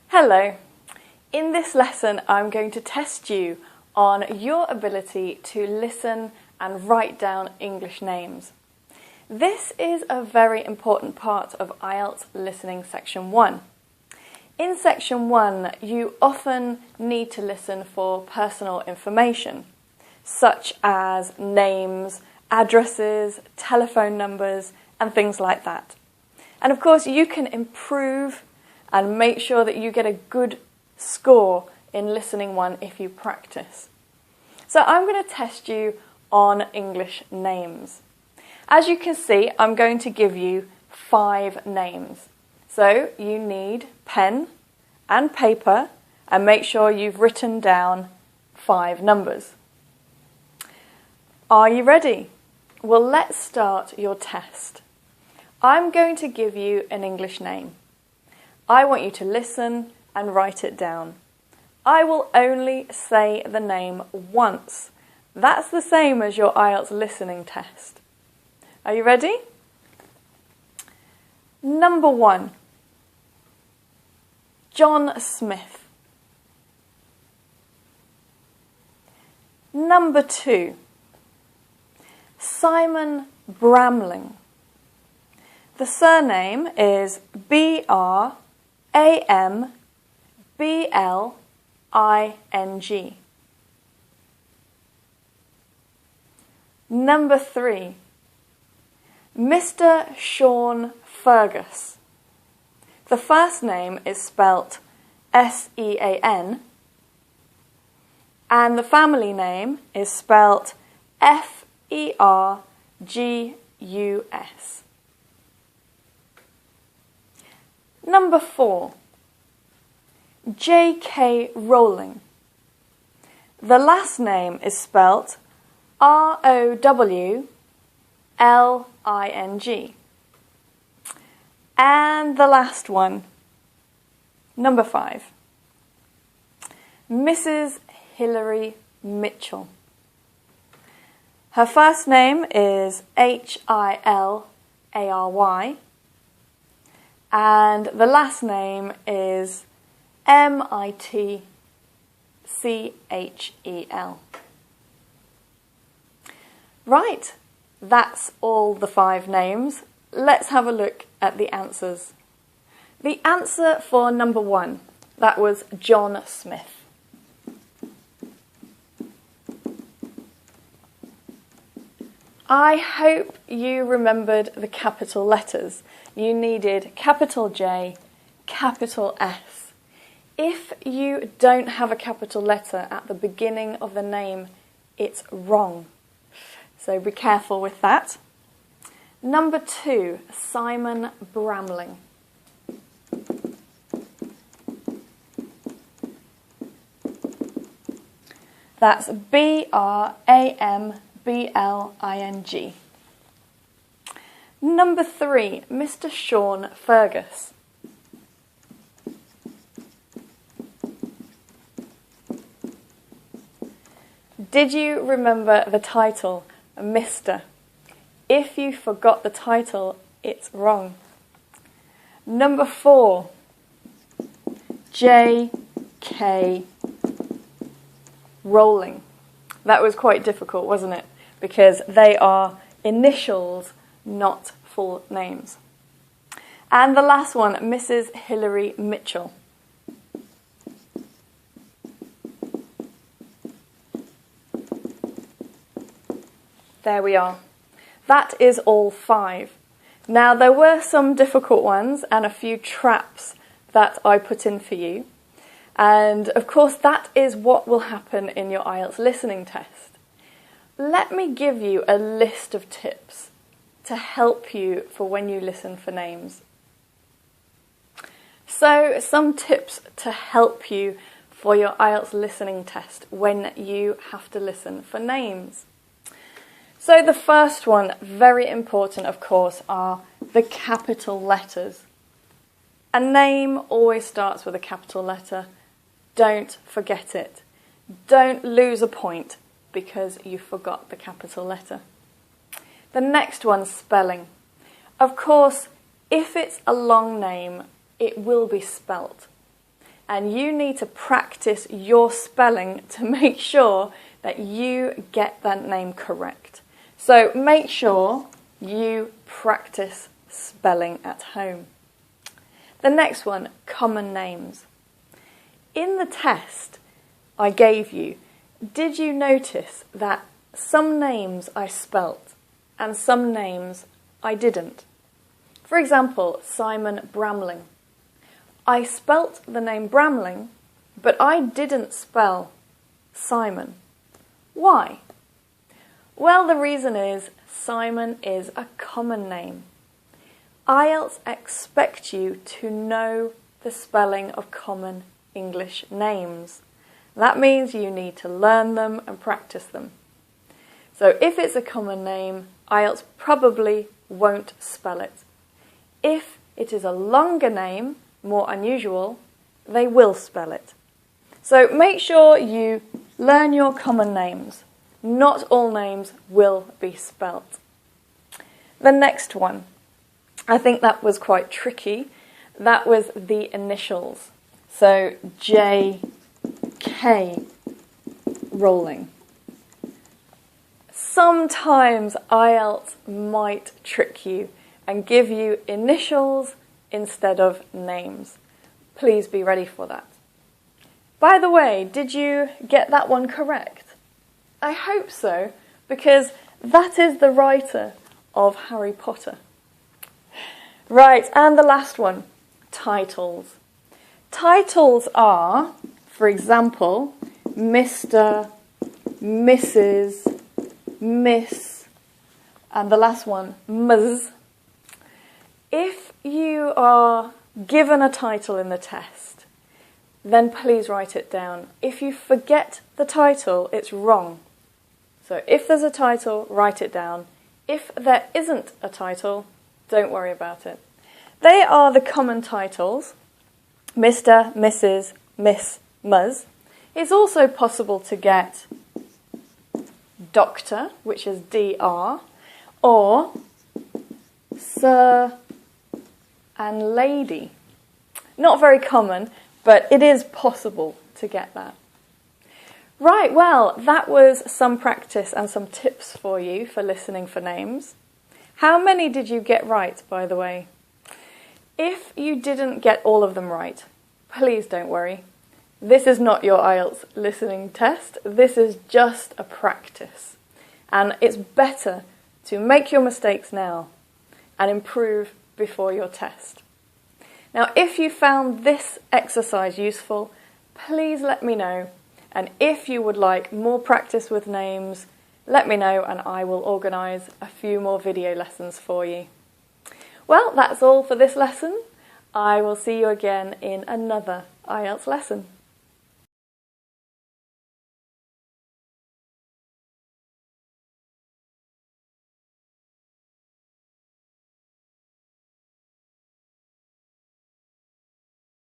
Hello. In this lesson, I'm going to test you on your ability to listen and write down English names. This is a very important part of IELTS Listening Section 1. In Section 1, you often need to listen for personal information, such as names, addresses, telephone numbers, and things like that. And of course, you can improve and make sure that you get a good score in Listening 1 if you practice. So I'm going to test you on English names. As you can see, I'm going to give you 5 names. So you need pen and paper and make sure you've written down 5 numbers. Are you ready? Well, let's start your test. I'm going to give you an English name. I want you to listen and write it down. I will only say the name once. That's the same as your IELTS listening test. Are you ready? Number 1, John Smith. Number 2, Simon Bramling. The surname is Bramblining. Number 3, Mr. Sean Fergus. The first name is spelt S-E-A-N and the family name is spelt F-E-R-G-U-S. Number 4, J.K. Rowling. The last name is spelt R-O-W-L-I-N-G. And the last one, number 5, Mrs. Hilary Mitchell. Her first name is H-I-L-A-R-Y and the last name is M-I-T-C-H-E-L. Right, that's all the 5 names. Let's have a look at the answers. The answer for number 1, that was John Smith. I hope you remembered the capital letters. You needed capital J, capital S. If you don't have a capital letter at the beginning of the name, it's wrong. So be careful with that. Number 2, Simon Bramling. That's B-R-A-M-B-L-I-N-G. Number 3, Mr. Sean Fergus. Did you remember the title, Mr.? If you forgot the title, it's wrong. Number 4, J.K. Rowling. That was quite difficult, wasn't it? Because they are initials, not full names. And the last one, Mrs. Hilary Mitchell. There we are. That is all 5. Now, there were some difficult ones and a few traps that I put in for you. And of course, that is what will happen in your IELTS listening test. Let me give you a list of tips to help you for when you listen for names. So, some tips to help you for your IELTS listening test when you have to listen for names. So the first one, very important of course, are the capital letters. A name always starts with a capital letter. Don't forget it. Don't lose a point because you forgot the capital letter. The next one, spelling. Of course, if it's a long name, it will be spelt. and you need to practice your spelling to make sure that you get that name correct. So make sure you practice spelling at home. The next one, common names. In the test I gave you, did you notice that some names I spelt and some names I didn't? For example, Simon Bramling. I spelt the name Bramling, but I didn't spell Simon. Why? Well, the reason is Simon is a common name. IELTS expect you to know the spelling of common English names. That means you need to learn them and practice them. So if it's a common name, IELTS probably won't spell it. If it is a longer name, more unusual, they will spell it. So make sure you learn your common names. Not all names will be spelt. The next one, I think that was quite tricky. That was the initials. So J.K. Rowling. Sometimes IELTS might trick you and give you initials instead of names. Please be ready for that. By the way, did you get that one correct? I hope so, because that is the writer of Harry Potter. Right, and the last one, titles. Titles are, for example, Mr., Mrs., Miss, and the last one, Ms. If you are given a title in the test, then please write it down. If you forget the title, it's wrong. So if there's a title, write it down. If there isn't a title, don't worry about it. They are the common titles, Mr., Mrs., Miss, Ms. It's also possible to get Doctor, which is Dr, or Sir and Lady. Not very common, but it is possible to get that. Right, well, that was some practice and some tips for you for listening for names. How many did you get right, by the way? If you didn't get all of them right, please don't worry. This is not your IELTS listening test. This is just a practice. And it's better to make your mistakes now and improve before your test. Now, if you found this exercise useful, please let me know. And if you would like more practice with names, let me know and I will organise a few more video lessons for you. Well, that's all for this lesson. I will see you again in another IELTS lesson.